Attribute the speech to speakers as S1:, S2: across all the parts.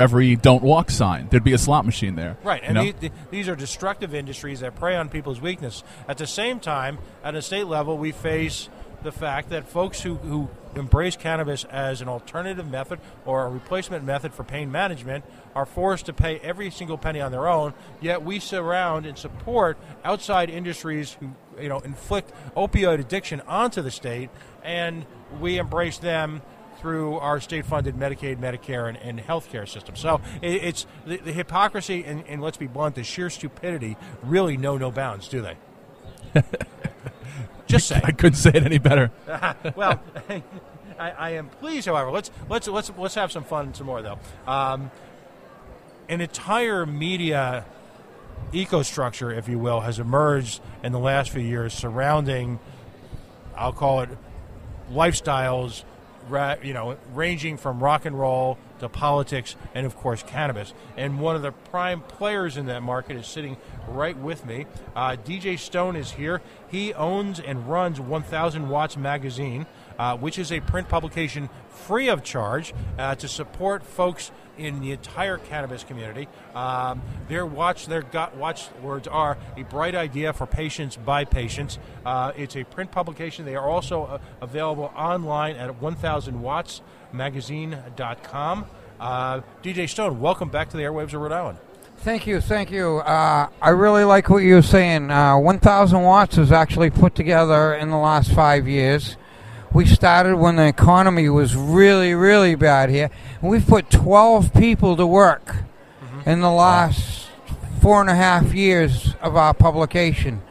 S1: every don't walk sign. There'd be a slot machine there.
S2: Right, and these are destructive industries that prey on people's weakness. At the same time, at a state level, we face the fact that folks who embrace cannabis as an alternative method or a replacement method for pain management are forced to pay every single penny on their own, yet we surround and support outside industries who inflict opioid addiction onto the state, and we embrace them through our state-funded Medicaid, Medicare, and healthcare system. So it's the hypocrisy and let's be blunt, the sheer stupidity really know no bounds, do they? Just saying.
S1: I couldn't say it any better.
S2: Well, I am pleased. However, let's have some fun some more though. An entire media ecostructure, if you will, has emerged in the last few years surrounding, I'll call it, lifestyles, ranging from rock and roll to politics and, of course, cannabis. And one of the prime players in that market is sitting right with me. DJ Stone is here. He owns and runs 1000 Watts Magazine, which is a print publication free of charge to support folks in the entire cannabis community. Their watchwords are a bright idea for patients by patients. It's a print publication. They are also available online at 1000wattsmagazine.com. DJ Stone, welcome back to the airwaves of Rhode Island.
S3: Thank you. I really like what you were saying. 1000 Watts was actually put together in the last 5 years. We started when the economy was really, really bad here. And we've put 12 people to work in the last 4.5 years of our publication.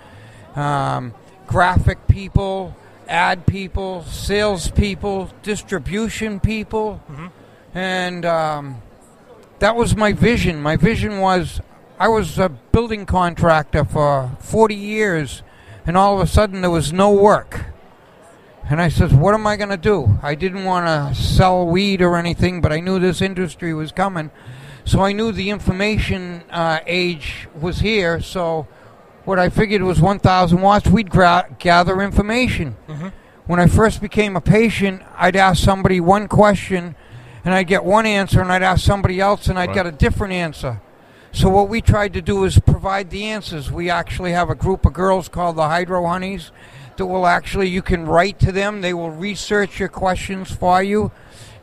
S3: Graphic people, ad people, sales people, distribution people. And that was my vision. My vision was I was a building contractor for 40 years, and all of a sudden there was no work. And I said, what am I going to do? I didn't want to sell weed or anything, but I knew this industry was coming. So I knew the information age was here. So what I figured was 1000 Watts, we'd gather information. When I first became a patient, I'd ask somebody one question, and I'd get one answer, and I'd ask somebody else, and I'd get a different answer. So what we tried to do is provide the answers. We actually have a group of girls called the Hydro Honeys that will actually, you can write to them. They will research your questions for you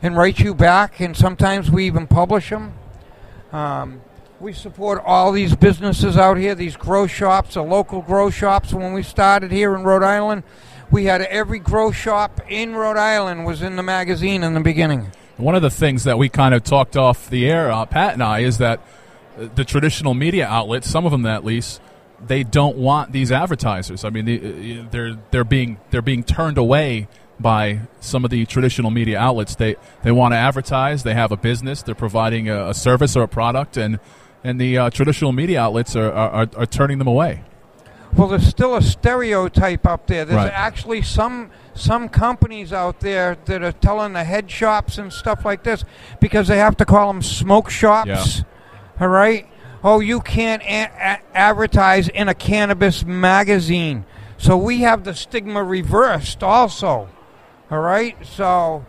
S3: and write you back, and sometimes we even publish them. We support all these businesses out here, these grow shops, the local grow shops. When we started here in Rhode Island, we had every grow shop in Rhode Island was in the magazine in the beginning.
S1: One of the things that we kind of talked off the air, Pat and I, is that the traditional media outlets, some of them at least, they don't want these advertisers. I mean, they're being turned away by some of the traditional media outlets. They want to advertise. They have a business. They're providing a service or a product, and the traditional media outlets are turning them away.
S3: Well, there's still a stereotype up there. There's actually some companies out there that are telling the head shops and stuff like this, because they have to call them smoke shops. All right? Oh, you can't advertise in a cannabis magazine. So we have the stigma reversed also. All right? So,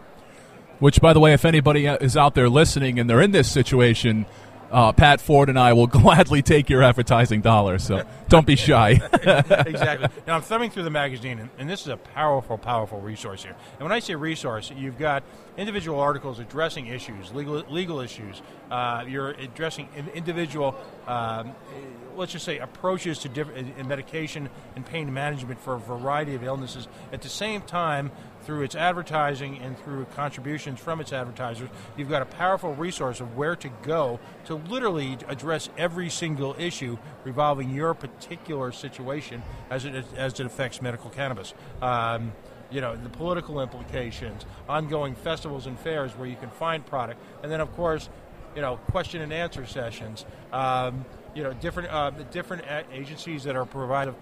S1: which, by the way, if anybody is out there listening and they're in this situation, Pat Ford and I will gladly take your advertising dollars, so don't be shy.
S2: Exactly. Now, I'm thumbing through the magazine, and this is a powerful, powerful resource here. And when I say resource, you've got individual articles addressing issues, legal issues. You're addressing individual, let's just say, approaches to different medication and pain management for a variety of illnesses. At the same time, through its advertising and through contributions from its advertisers, you've got a powerful resource of where to go to literally address every single issue revolving your particular situation as it affects medical cannabis. The political implications, ongoing festivals and fairs where you can find product, and then, of course, question and answer sessions, different agencies that are provided.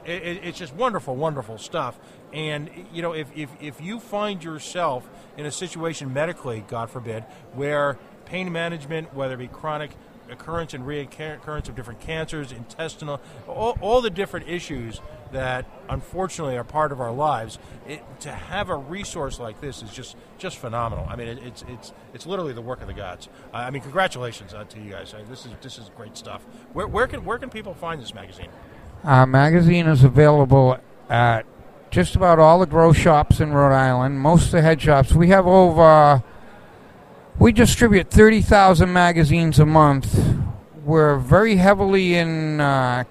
S2: It's just wonderful, wonderful stuff. And, if you find yourself in a situation medically, God forbid, where pain management, whether it be chronic occurrence and reoccurrence of different cancers, intestinal, all the different issues that unfortunately are part of our lives. To have a resource like this is just phenomenal. I mean, it's literally the work of the gods. I mean, congratulations to you guys. This is great stuff. Where can people find this magazine?
S3: Our magazine is available at just about all the grow shops in Rhode Island, most of the head shops. We have we distribute 30,000 magazines a month. We're very heavily in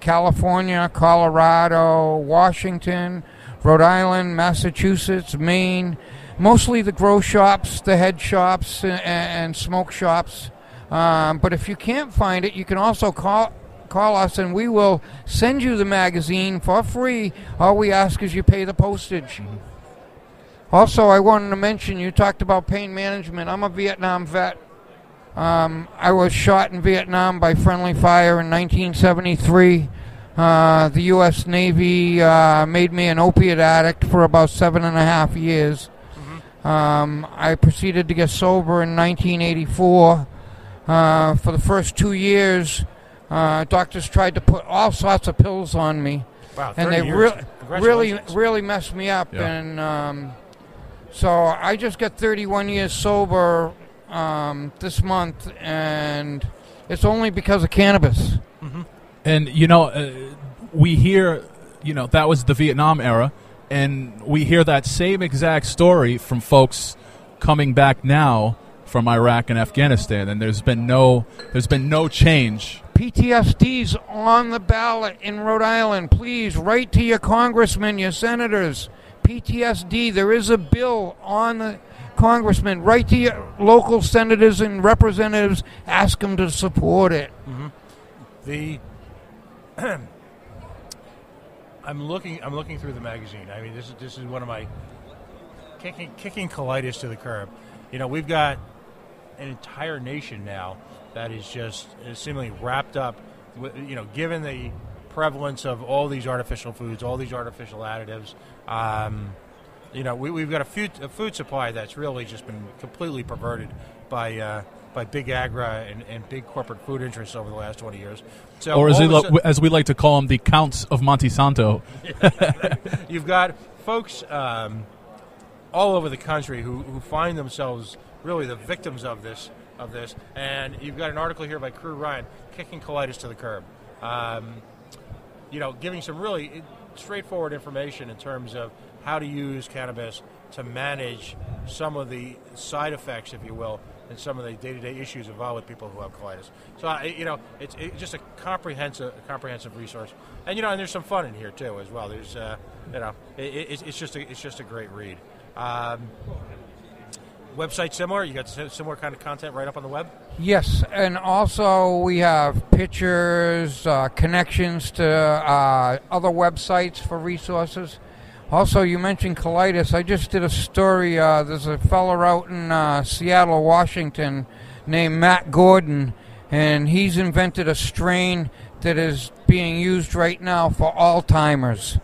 S3: California, Colorado, Washington, Rhode Island, Massachusetts, Maine. Mostly the grow shops, the head shops, and smoke shops. But if you can't find it, you can also call us and we will send you the magazine for free. All we ask is you pay the postage. Mm-hmm. Also, I wanted to mention, you talked about pain management. I'm a Vietnam vet. I was shot in Vietnam by friendly fire in 1973. The U.S. Navy made me an opiate addict for about 7.5 years. Mm-hmm. I proceeded to get sober in 1984. For the first 2 years, doctors tried to put all sorts of pills on me.
S2: Wow,
S3: and they really messed me up. Yeah. And so I just got 31 years sober this month, and it's only because of cannabis.
S1: Mm-hmm. And, we hear, that was the Vietnam era, and we hear that same exact story from folks coming back now from Iraq and Afghanistan, and there's been no change.
S3: PTSD's on the ballot in Rhode Island. Please write to your congressmen, your senators. PTSD, there is a bill on the congressman. Write to your local senators and representatives. Ask them to support it.
S2: Mm-hmm. I'm looking through the magazine. I mean, this is one of my kicking colitis to the curb. We've got an entire nation now that is just seemingly wrapped up with, given the prevalence of all these artificial foods, all these artificial additives. We've got a food supply that's really just been completely perverted by big agra and big corporate food interests over the last 20 years. So,
S1: or as we like to call them, the Counts of Monsanto.
S2: You've got folks all over the country who find themselves really the victims of this, and you've got an article here by Crew Ryan, kicking colitis to the curb. Giving some really straightforward information in terms of how to use cannabis to manage some of the side effects, if you will, and some of the day-to-day issues involved with people who have colitis. So, it's just a comprehensive resource, and and there's some fun in here too as well. There's, it's just a great read. Website similar? You got similar kind of content right up on the web?
S3: Yes, and also we have pictures, connections to other websites for resources. Also, you mentioned colitis. I just did a story. There's a fellow out in Seattle, Washington, named Matt Gordon, and he's invented a strain that is being used right now for Alzheimer's.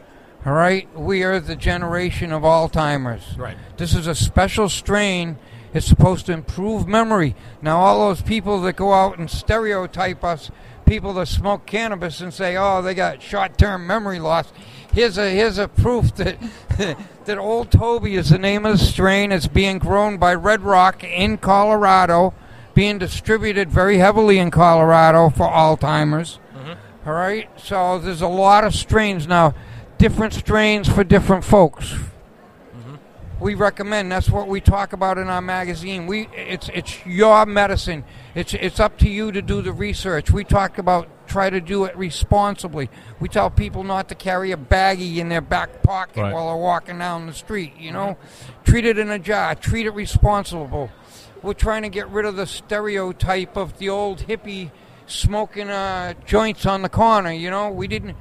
S3: All right? We are the generation of Alzheimer's.
S2: Right.
S3: This is a special strain. It's supposed to improve memory. Now, all those people that go out and stereotype us, people that smoke cannabis and say, oh, they got short-term memory loss. Here's a proof that that Old Toby is the name of the strain. It's being grown by Red Rock in Colorado, being distributed very heavily in Colorado for Alzheimer's. Mm-hmm. All right? So there's a lot of strains now. Different strains for different folks. Mm-hmm. We recommend. That's what we talk about in our magazine. It's your medicine. It's up to you to do the research. We talk about try to do it responsibly. We tell people not to carry a baggie in their back pocket while they're walking down the street. Treat it in a jar. Treat it responsible. We're trying to get rid of the stereotype of the old hippie smoking joints on the corner. We didn't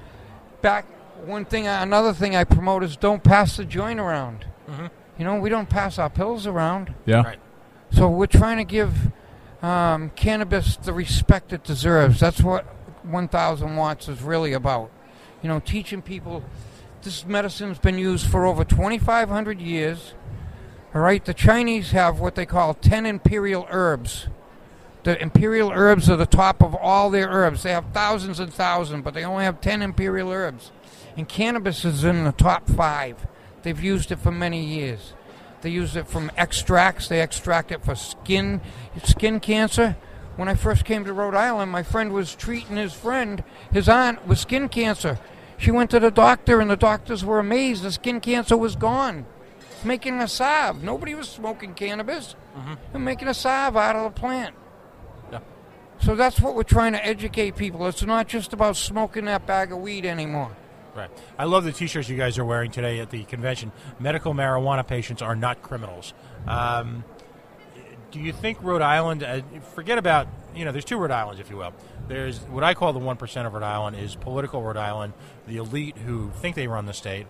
S3: back. Another thing I promote is don't pass the joint around. Mm-hmm. We don't pass our pills around.
S1: Yeah.
S2: Right.
S3: So we're trying to give cannabis the respect it deserves. That's what 1,000 Watts is really about. Teaching people this medicine's been used for over 2,500 years. All right. The Chinese have what they call 10 imperial herbs. The imperial herbs are the top of all their herbs. They have thousands and thousands, but they only have 10 imperial herbs. And cannabis is in the top 5. They've used it for many years. They use it from extracts. They extract it for skin cancer. When I first came to Rhode Island, my friend was treating his aunt, with skin cancer. She went to the doctor, and the doctors were amazed. The skin cancer was gone. Making a salve. Nobody was smoking cannabis. They're making a salve out of the plant.
S2: Yeah.
S3: So that's what we're trying to educate people. It's not just about smoking that bag of weed anymore.
S2: Right. I love the T-shirts you guys are wearing today at the convention. Medical marijuana patients are not criminals. Do you think Rhode Island, forget about, there's 2 Rhode Islands, if you will. There's what I call the 1% of Rhode Island is political Rhode Island, the elite who think they run the state,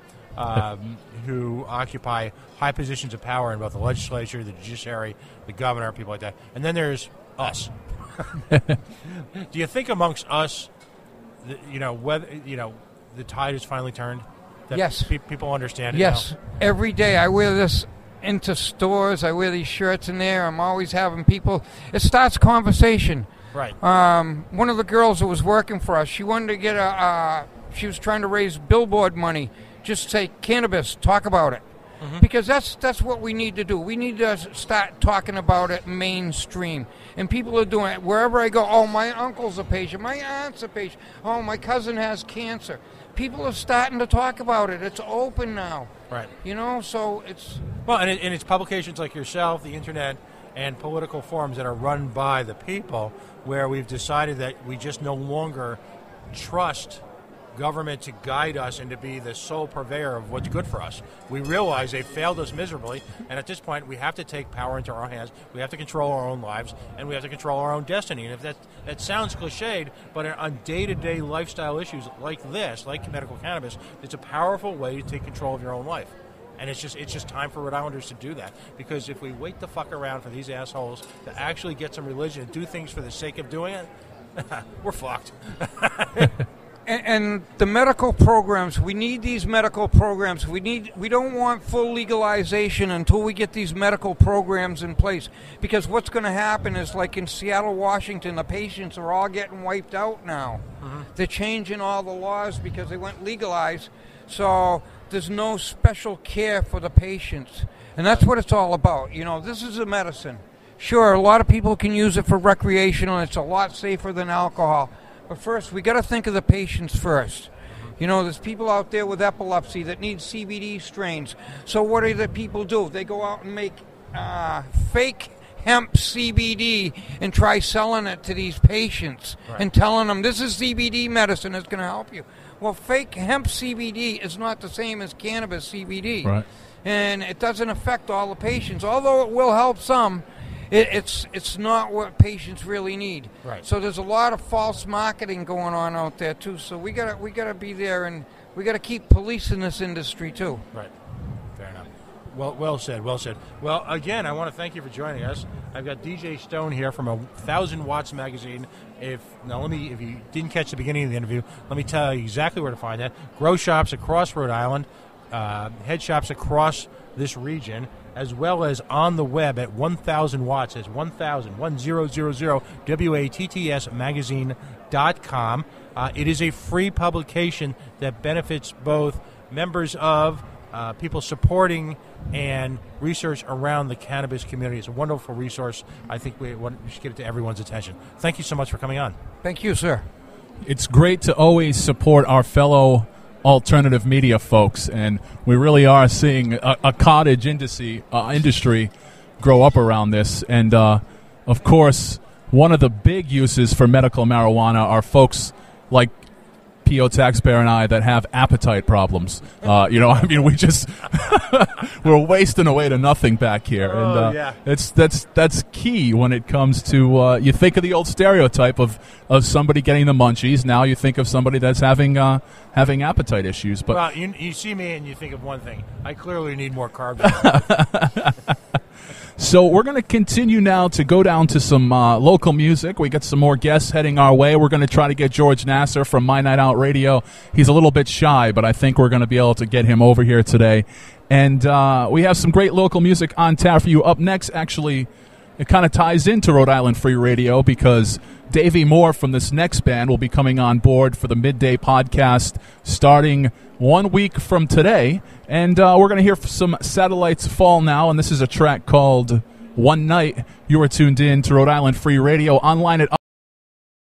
S2: who occupy high positions of power in both the legislature, the judiciary, the governor, people like that. And then there's us. Do you think amongst us, whether, the tide has finally turned? That
S3: yes.
S2: People understand it
S3: Yes.
S2: now?
S3: Every day I wear this into stores. I wear these shirts in there. I'm always having people. It starts conversation.
S2: Right.
S3: One of the girls that was working for us, she wanted to get she was trying to raise billboard money. Just say cannabis, talk about it. Because that's what we need to do. We need to start talking about it mainstream. And people are doing it. Wherever I go, oh, my uncle's a patient, my aunt's a patient, oh, my cousin has cancer. People are starting to talk about it. It's open now.
S2: Right.
S3: So it's...
S2: Well, and it's publications like yourself, the internet, and political forums that are run by the people where we've decided that we just no longer trust government to guide us and to be the sole purveyor of what's good for us. We realize they failed us miserably, and at this point we have to take power into our hands. We have to control our own lives, and we have to control our own destiny. And if that sounds cliched, but on day-to-day lifestyle issues like this, like medical cannabis, it's a powerful way to take control of your own life. And it's just time for Rhode Islanders to do that. Because if we wait the fuck around for these assholes to actually get some religion and do things for the sake of doing it, we're fucked.
S3: And the medical programs, we need these medical programs. We don't want full legalization until we get these medical programs in place. Because what's going to happen is, like in Seattle, Washington, the patients are all getting wiped out now. They're changing all the laws because they went legalized. So there's no special care for the patients. And that's what it's all about. This is a medicine. Sure, a lot of people can use it for recreational. It's a lot safer than alcohol. But first, we got to think of the patients first. There's people out there with epilepsy that need CBD strains. So what do the people do? They go out and make fake hemp CBD and try selling it to these patients and telling them this is CBD medicine that's going to help you. Well, fake hemp CBD is not the same as cannabis CBD.
S1: Right.
S3: And it doesn't affect all the patients. Although it will help some, it's not what patients really need.
S2: Right.
S3: So there's a lot of false marketing going on out there too. So we gotta be there, and we gotta keep policing this industry too.
S2: Right. Fair enough. Well said. Well, again, I want to thank you for joining us. I've got DJ Stone here from 1000 Watts magazine. If you didn't catch the beginning of the interview, let me tell you exactly where to find that. Grow shops across Rhode Island, head shops across this region, as well as on the web at 1000 Watts. It's 1000 WATTS magazine.com. It is a free publication that benefits both members of people supporting and research around the cannabis community. It's a wonderful resource. I think we should get it to everyone's attention. Thank you so much for coming on.
S3: Thank you, sir.
S1: It's great to always support our fellow alternative media folks, and we really are seeing a cottage industry grow up around this. And of course, one of the big uses for medical marijuana are folks like P.O. Taxpayer and I that have appetite problems. We just we're wasting away to nothing back here, and that's key when it comes to you think of the old stereotype of somebody getting the munchies. Now you think of somebody that's having appetite issues. But
S2: well, you see me and you think of one thing. I clearly need more carbs.
S1: So we're going to continue now to go down to some local music. We got some more guests heading our way. We're going to try to get George Nasser from My Night Out Radio. He's a little bit shy, but I think we're going to be able to get him over here today. And we have some great local music on tap for you. Up next, actually, it kind of ties into Rhode Island Free Radio because Davey Moore from this next band will be coming on board for the Midday Podcast starting 1 week from today. And we're going to hear some Satellites Fall now, and this is a track called One Night. You are tuned in to Rhode Island Free Radio, online at